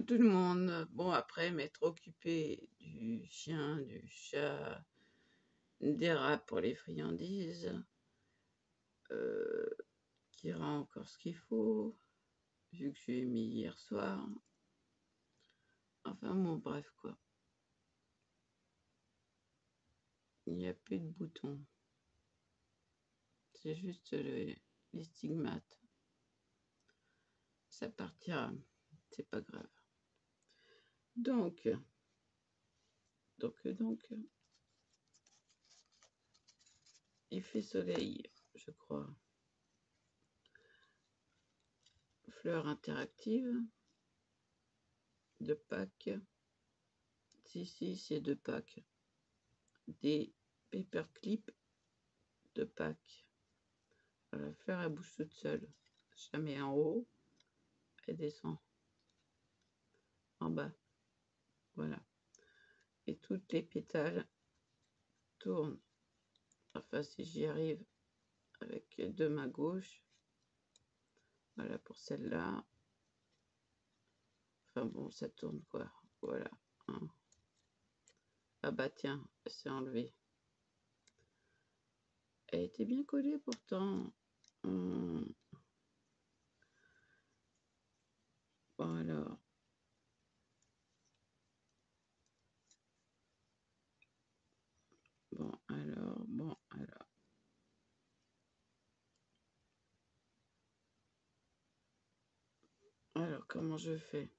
tout le monde. Bon, après m'être occupée du chien, du chat, des rats pour les friandises, qui rend encore ce qu'il faut, vu que je l'ai mis hier soir. Enfin bon, bref quoi. Il n'y a plus de boutons. C'est juste les stigmates. Ça partira. C'est pas grave. Donc, il fait soleil, je crois. Fleurs interactives de Pâques. Si, c'est de Pâques. Des paperclips de Pâques. La fleur, elle bouge toute seule. Jamais en haut. Elle descend en bas. Voilà. Et toutes les pétales tournent. Enfin, si j'y arrive avec de ma gauche. Voilà pour celle-là. Enfin bon, ça tourne quoi. Voilà. Hein. Ah bah tiens, c'est enlevé. Elle était bien collée pourtant. Bon alors. Bon alors. Alors, comment je fais?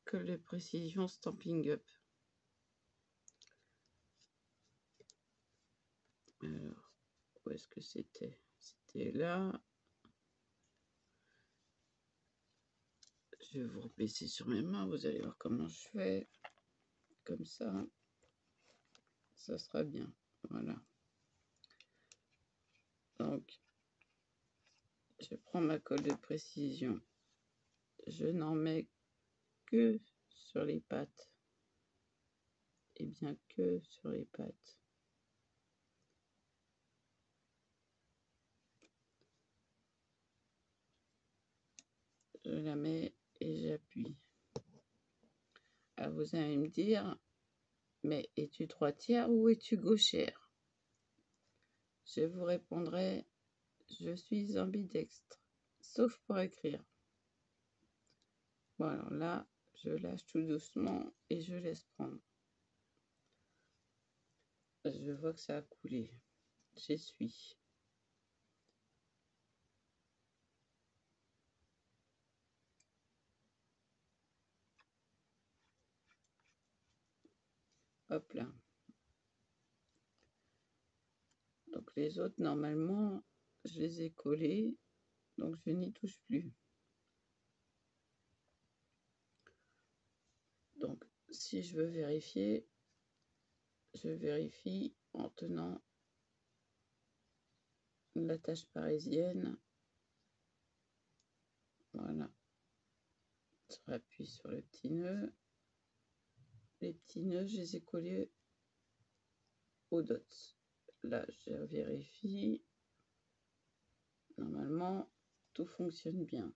Colle de précision Stampin' Up. Alors, où est-ce que c'était? C'était là. Je vais vous rebaisser sur mes mains, vous allez voir comment je fais. Comme ça. Ça sera bien. Voilà. Donc, je prends ma colle de précision. Je n'en mets que sur les pattes. Et bien que sur les pattes. Je la mets et j'appuie. Alors vous allez me dire, mais es-tu droitière ou es-tu gauchère? Je vous répondrai, je suis ambidextre, sauf pour écrire. Bon alors là, je lâche tout doucement et je laisse prendre. Je vois que ça a coulé. J'essuie. Hop là. Donc les autres, normalement, je les ai collés, donc je n'y touche plus. Donc, si je veux vérifier, je vérifie en tenant l'attache parisienne. Voilà. Je rappuie sur le petit nœud. Les petits nœuds, je les ai collés aux dots. Là, je vérifie. Normalement, tout fonctionne bien.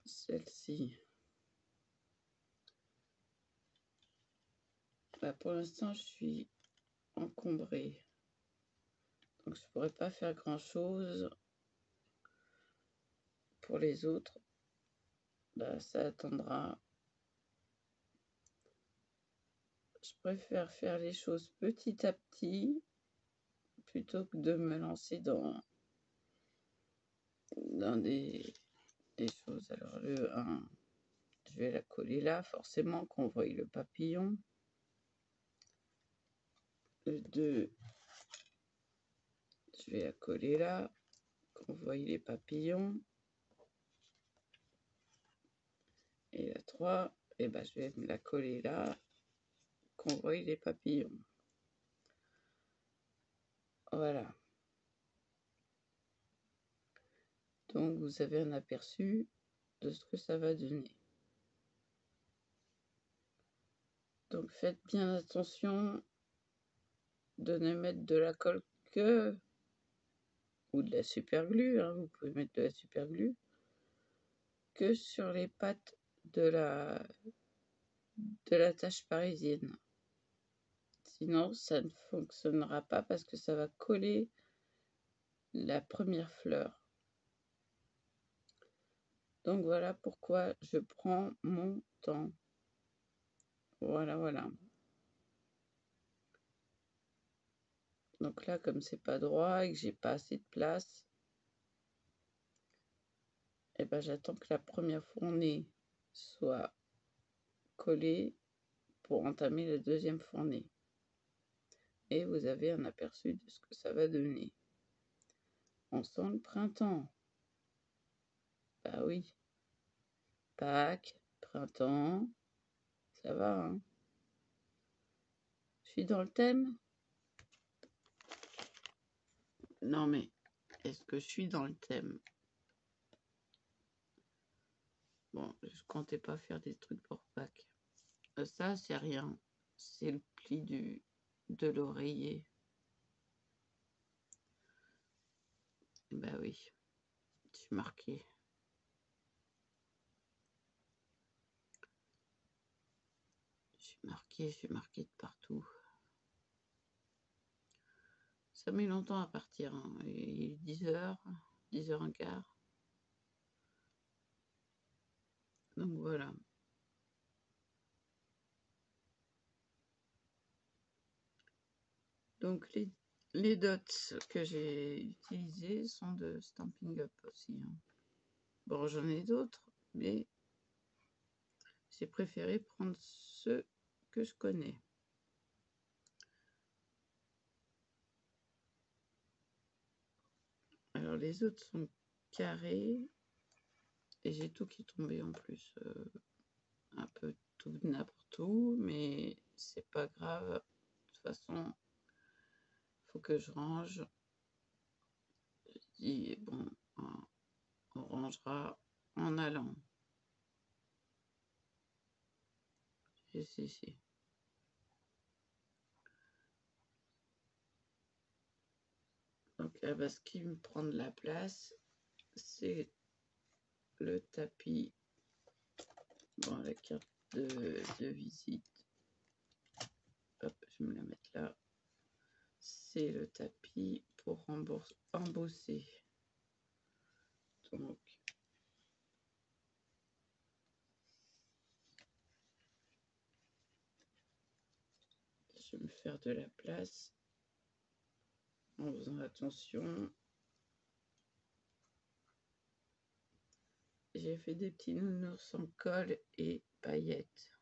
Celle-ci. Là, pour l'instant, je suis encombrée. Donc, je ne pourrais pas faire grand-chose. Pour les autres, là, ça attendra. Je préfère faire les choses petit à petit plutôt que de me lancer dans des choses. Alors, le 1, je vais la coller là, forcément qu'on voie le papillon. Le 2, je vais la coller là, qu'on voie les papillons. Et la 3, eh ben, je vais me la coller là, qu'on voie les papillons. Voilà. Donc, vous avez un aperçu de ce que ça va donner. Donc, faites bien attention de ne mettre de la colle que ou de la superglue, hein, vous pouvez mettre de la superglue, que sur les pattes de la tâche parisienne. Sinon, ça ne fonctionnera pas parce que ça va coller la première fleur. Donc voilà pourquoi je prends mon temps. Voilà, voilà. Donc là, comme c'est pas droit et que j'ai pas assez de place, et ben j'attends que la première fournée soit collée pour entamer la deuxième fournée. Et vous avez un aperçu de ce que ça va donner. On sent le printemps. Bah oui. Pâques, printemps, ça va, hein. Je suis dans le thème? Non mais, est-ce que je suis dans le thème? Bon, je comptais pas faire des trucs pour Pâques. Ça, c'est rien. C'est le pli de l'oreiller. Bah oui, je suis marquée. Je suis marquée de partout. Ça met longtemps à partir, hein. Il est 10h, 10h15. Donc voilà. Donc les dots que j'ai utilisés sont de Stampin' Up aussi, hein. Bon, j'en ai d'autres, mais j'ai préféré prendre ceux que je connais. Alors les autres sont carrés et j'ai tout qui est tombé en plus. Un peu tout de n'importe où, mais c'est pas grave. De toute façon, faut que je range. Je dis, bon, on rangera en allant. Si. Donc, ce qui me prend de la place, c'est le tapis. Bon, la carte de visite. Hop, je vais me la mettre là. C'est le tapis pour embosser. Donc, je vais me faire de la place en faisant attention. J'ai fait des petits nounours en colle et paillettes.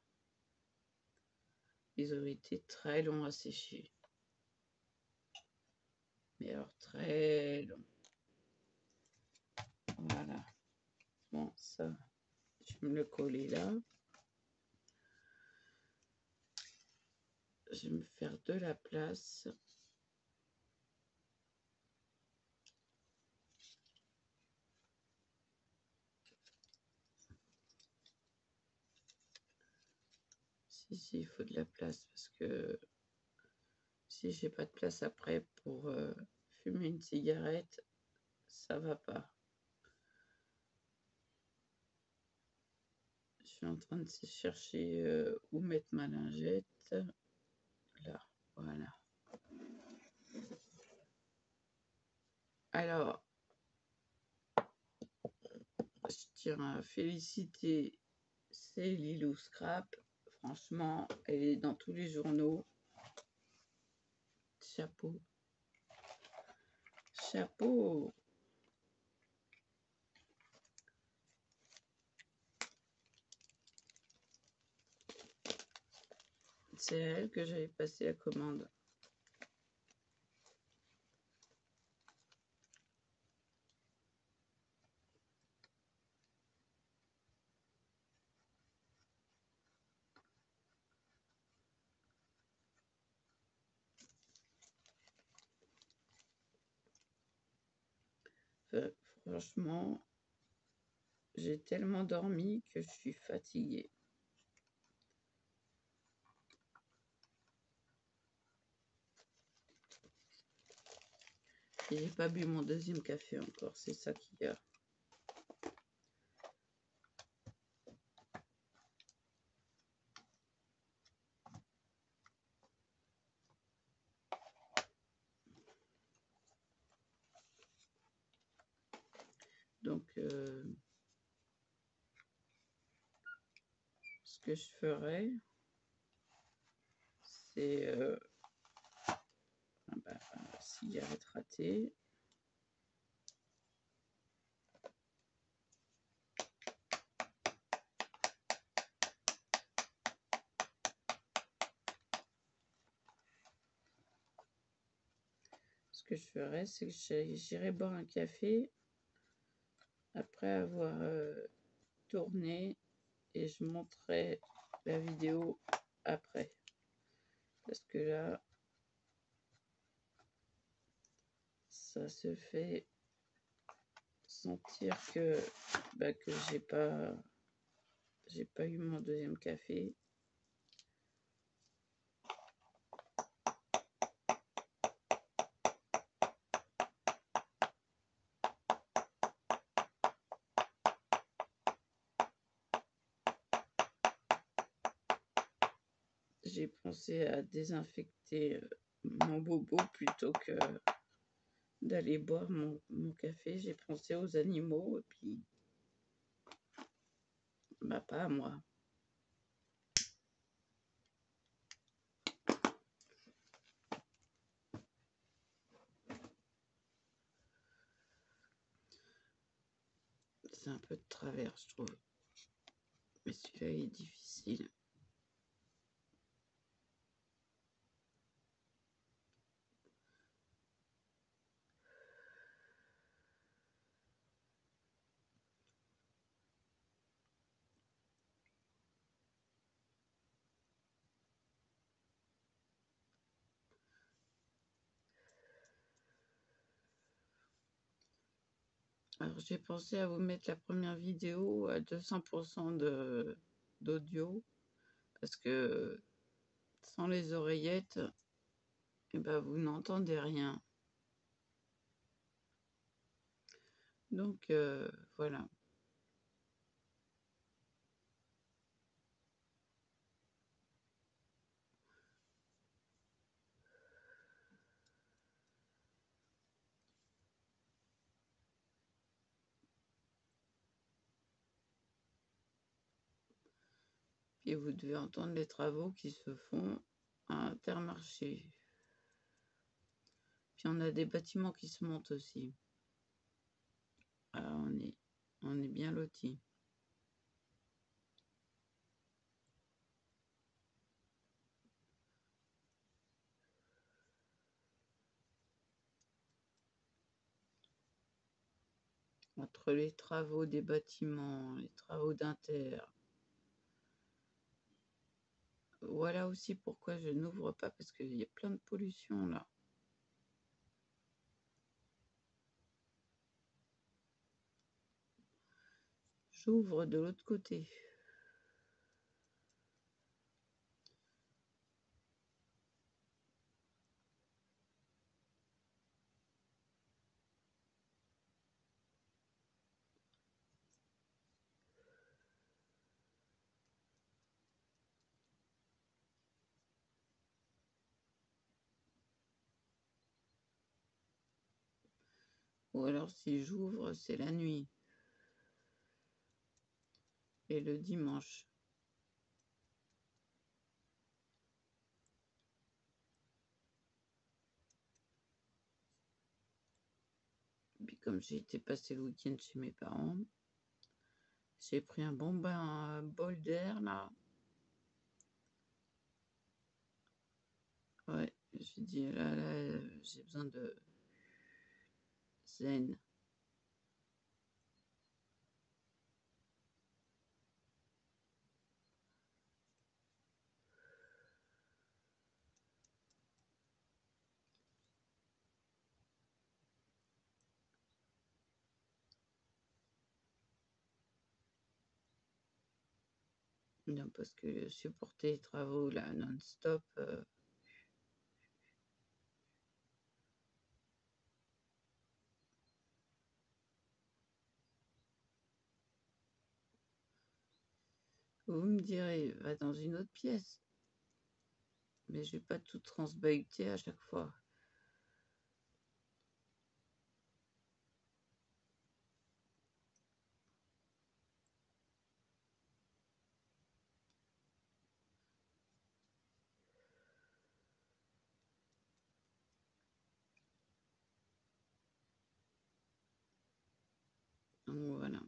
Ils ont été très longs à sécher. Mais alors très long. Voilà. Bon, ça, je vais me le coller là. Je vais me faire de la place. Si, il faut de la place parce que si j'ai pas de place après pour fumer une cigarette, ça va pas. Je suis en train de chercher où mettre ma lingette. Là, voilà. Alors, je tiens à féliciter Lilou Scrap. Franchement, elle est dans tous les journaux. Chapeau. Chapeau. C'est à elle que j'avais passé la commande. Franchement, j'ai tellement dormi que je suis fatiguée. Et j'ai pas bu mon deuxième café encore, c'est ça qui a. Donc, ce que je ferais, c'est cigarette ratée. Ce que je ferais, c'est que j'irai boire un café après avoir tourné et je montrerai la vidéo après. Parce que là, ça se fait sentir que j'ai pas eu mon deuxième café. J'ai pensé à désinfecter mon bobo plutôt que d'aller boire mon café. J'ai pensé aux animaux et puis pas à moi. C'est un peu de travers, je trouve. Mais celui-là, il est difficile. Alors, j'ai pensé à vous mettre la première vidéo à 200% d'audio. Parce que sans les oreillettes, vous n'entendez rien. Donc, voilà. Et vous devez entendre les travaux qui se font à Intermarché. Puis on a des bâtiments qui se montent aussi. Alors on est bien lotis. Entre les travaux des bâtiments, les travaux d'Inter. Voilà aussi pourquoi je n'ouvre pas, parce qu'il y a plein de pollution là. J'ouvre de l'autre côté. Ou alors si j'ouvre, c'est la nuit. Et le dimanche. Puis comme j'ai été passer le week-end chez mes parents, j'ai pris un bon bain, un bol d'air là. Ouais, j'ai dit là, j'ai besoin de zen. Non, parce que supporter les travaux là non-stop, Vous me direz, va dans une autre pièce. Mais je vais pas tout transbahuter à chaque fois. Donc voilà.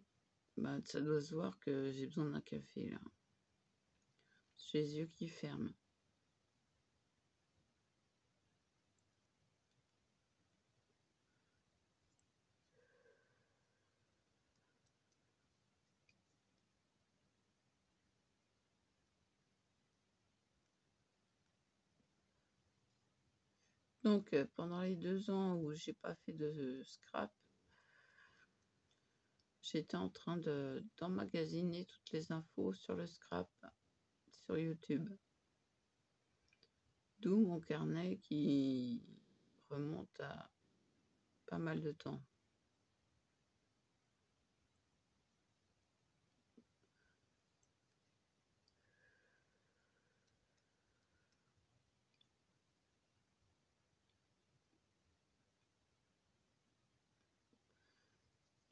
Bah, ça doit se voir que j'ai besoin d'un café là. J'ai les yeux qui ferment. Donc pendant les 2 ans où j'ai pas fait de scrap, j'étais en train d'emmagasiner toutes les infos sur le scrap sur YouTube. D'où mon carnet qui remonte à pas mal de temps.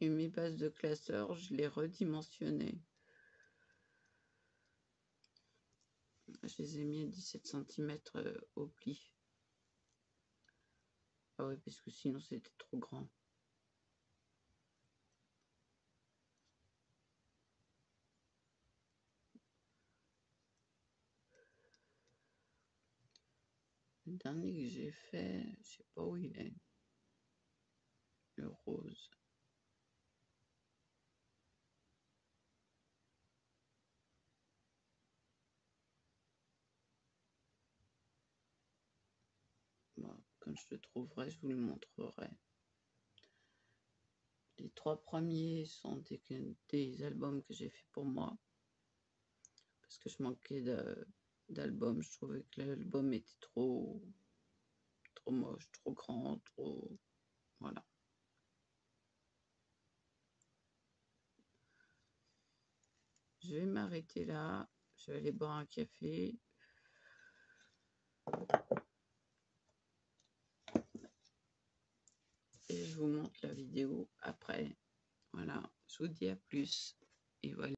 Et mes bases de classeurs, je les redimensionnais. Je les ai mis à 17 cm au pli. Ah ouais, parce que sinon c'était trop grand. Le dernier que j'ai fait, je sais pas où il est. Le rose. Bon, quand je le trouverai, je vous le montrerai. Les 3 premiers sont des albums que j'ai fait pour moi. Parce que je manquais d'albums. Je trouvais que l'album était trop moche, trop grand, trop... Voilà. Je vais m'arrêter là. Je vais aller boire un café. Et je vous montre la vidéo après. Voilà. Je vous dis à plus. Et voilà.